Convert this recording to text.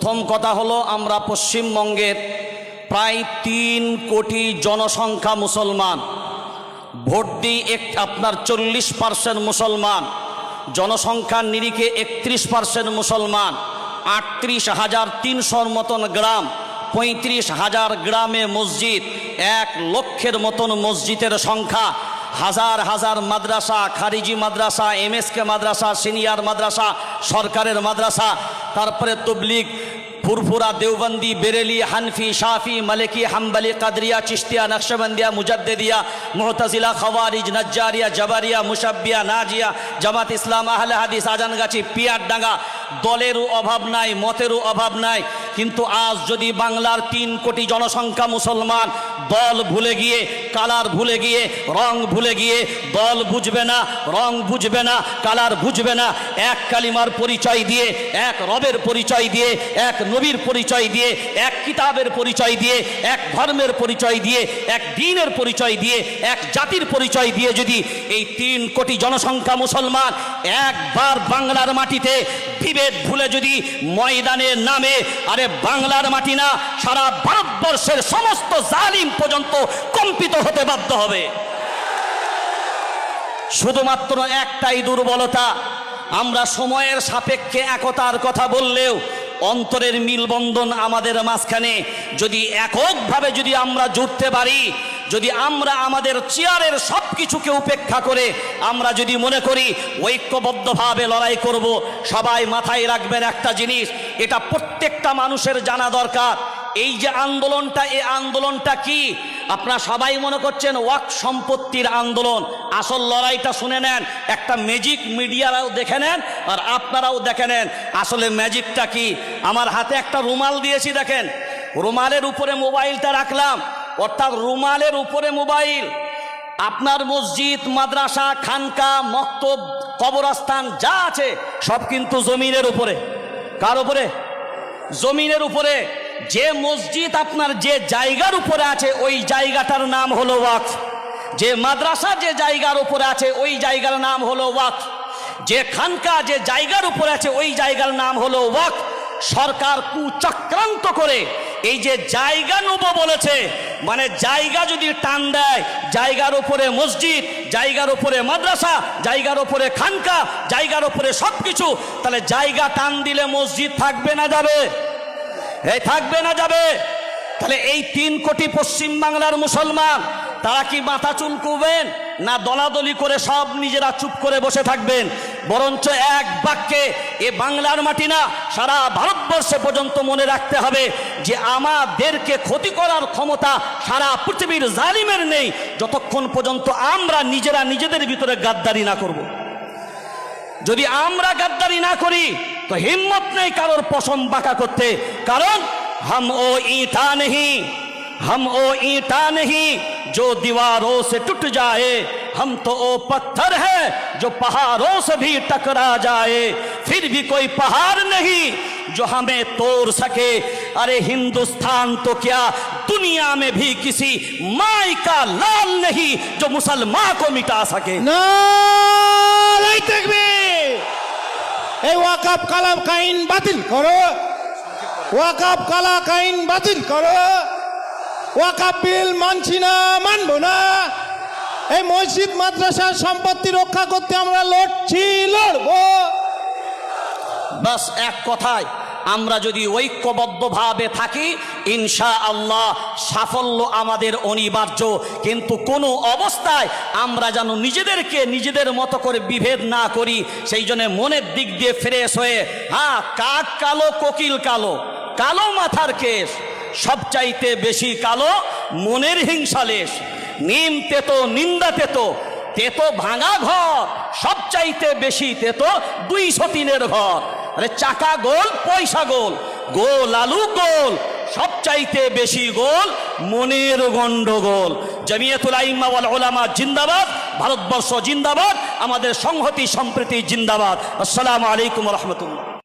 প্রথম কথা হলো, আমরা পশ্চিমবঙ্গের প্রায় 3 কোটি জনসংখ্যা মুসলমান, ভোট দিই আপনার 40% মুসলমান, জনসংখ্যার নিরিখে 31% মুসলমান, 38,300 মতন গ্রাম, 35,000 গ্রামে মসজিদ, 1 লক্ষের মতন মসজিদের সংখ্যা, হাজার হাজার মাদ্রাসা, খারিজি মাদ্রাসা, এমএসকে মাদ্রাসা, সিনিয়র মাদ্রাসা, সরকারের মাদ্রাসা, তারপরে তবলিগ, ফুরফুরা, দেওবন্দি, বেরেলি, হানফি, শাফি, মালিকি, হাম্বলি, কাদরিয়া, চিশতিয়া, নকশবন্দিয়া, মুজাদ্দিদিয়া, মুতাজিলা, খাওয়ারিজ, নজ্জারিয়া, জাবারিয়া, মুশাব্বিয়া, নাজিয়া, জামাত ইসলাম, আহলে হাদিস, আজানগাছি, পিয়ারডাঙ্গা। দলেরও অভাব নাই, মতেরও অভাব নাই, কিন্তু আজ যদি বাংলার 3 কোটি জনসংখ্যা মুসলমান দল ভুলে গিয়ে, কালার ভুলে গিয়ে, রং ভুলে গিয়ে, দল বুঝবে না, রং বুঝবে না, কালার বুঝবে না, এক কালিমার পরিচয় দিয়ে, এক রবের পরিচয় দিয়ে, এক নবীর পরিচয় দিয়ে, এক কিতাবের পরিচয় দিয়ে, এক ধর্মের পরিচয় দিয়ে, এক দ্বীনের পরিচয় দিয়ে, এক জাতির পরিচয় দিয়ে যদি এই 3 কোটি জনসংখ্যা মুসলমান একবার বাংলার মাটিতে বিভেদ ভুলে যদি ময়দানে নামে, আরে বাংলার মাটি না, সারা ভারতবর্ষের সমস্ত জালিম পর্যন্ত কম্পিত হতে বাধ্য হবে। শুধুমাত্র একটাই দুর্বলতা, আমরা সময়ের সাপেক্ষে একতার কথা বললেও অন্তরের মিলবন্ধন আমাদের মাঝখানে যদি এককভাবে যদি আমরা জুটতে পারি, যদি আমরা আমাদের চেয়ারের সব কিছুকে উপেক্ষা করে আমরা যদি মনে করি ঐক্যবদ্ধভাবে লড়াই করব, সবাই মাথায় রাখবেন একটা জিনিস, এটা প্রত্যেকটা মানুষের জানা দরকার। এই যে আন্দোলনটা, এই আন্দোলনটা কি? আপনারা সবাই মনে করছেন ওয়াক্ফ সম্পত্তির আন্দোলন, আসল লড়াইটা শুনে নেন, একটা ম্যাজিক মিডিয়ারাও দেখে নেন আর আপনারাও দেখে নেন আসলে ম্যাজিকটা কি। আমার হাতে একটা রুমাল দিয়েছি, দেখেন, রুমালের উপরে মোবাইলটা রাখলাম, অর্থাৎ রুমালের উপরে মোবাইল। আপনার মসজিদ, মাদ্রাসা, খানকা, মক্তব, কবরস্থান যা আছে সব কিন্তু জমিনের উপরে। কার উপরে? জমিনের উপরে। যে মসজিদ আপনার যে জায়গার উপরে আছে ওই জায়গাটার নাম হলো ওয়াকফ, যে মাদ্রাসা যে জায়গার উপরে আছে ওই জায়গার নাম হলো ওয়াকফ, যে খানকা যে জায়গার উপরে আছে ওই জায়গার নাম হলো ওয়াকফ। সরকার কুচক্রান্ত করে এই যে জায়গা নেব বলেছে, মানে জায়গা যদি টান দেয়, জায়গার উপরে মসজিদ, জায়গার উপরে মাদ্রাসা, জায়গার উপরে খানকা, জায়গার উপরে সব কিছু, তাহলে জায়গা টান দিলে মসজিদ থাকবে না যাবে? এই থাকবে না যাবে? তাহলে এই 3 কোটি পশ্চিম বাংলার মুসলমান তারা কি মাথা চুলকুবেন না দলাদলি করে সব নিজেরা চুপ করে বসে থাকবেন? বরঞ্চ এক বাক্যে এ বাংলার মাটি না, সারা ভারতবর্ষে পর্যন্ত মনে রাখতে হবে যে আমাদেরকে ক্ষতি করার ক্ষমতা সারা পৃথিবীর জালিমের নেই, যতক্ষণ পর্যন্ত আমরা নিজেরা নিজেদের ভিতরে গাদ্দারি না করব। যদি আমরা গাদ্দারি না করি তো হিম্মত নেই কারোর পশম বাঁকা করতে, কারণ हम ओ ईंटा नहीं जो दीवारों से टूट जाए, हम तो ओ पत्थर है जो पहाड़ों से भी टकरा जाए, फिर भी कोई पहाड़ नहीं जो हमें तोड़ सके। अरे हिंदुस्तान तो क्या दुनिया में भी किसी माई का लाल नहीं जो मुसलमान को मिटा सके। नारे तकबीर! এই ওয়াকফ কালাম আইন বাতিল করো, ওয়াকফ কালাম আইন বাতিল করো, ওয়াকফ বিল মানছি না, মানব না। এই মসজিদ মাদ্রাসার সম্পত্তি রক্ষা করতে আমরা লড়ছি, লড়ব। বাস এক কথায় আমরা যদি ঐক্যবদ্ধভাবে থাকি ইনশাআল্লাহ সাফল্য আমাদের অনিবার্য। কিন্তু কোনো অবস্থায় আমরা যেন নিজেদেরকে নিজেদের মতো করে বিভেদ না করি, সেই জন্য মনের দিক দিয়ে ফ্রেশ হয়ে, হ্যাঁ, কাক কালো কোকিল কালো, কালো মাথার কেশ, সবচাইতে বেশি কালো মনের হিংসালেশ, নিম তেতো নিন্দা তেতো, তেতো ভাঙা ঘর সবচাইতে বেশি তেতো 200 টিনের ঘর। আরে চাকা গোল পয়সা গোল, গোল আলু গোল, সবচাইতে বেশি গোল মনের গন্ডগোল। জমিয়তুল আইম্মা ওয়াল উলামা জিন্দাবাদ, ভারতবর্ষ জিন্দাবাদ, আমাদের সংহতি সম্প্রীতি জিন্দাবাদ। আসসালামু আলাইকুম ওয়া রাহমাতুল্লাহ।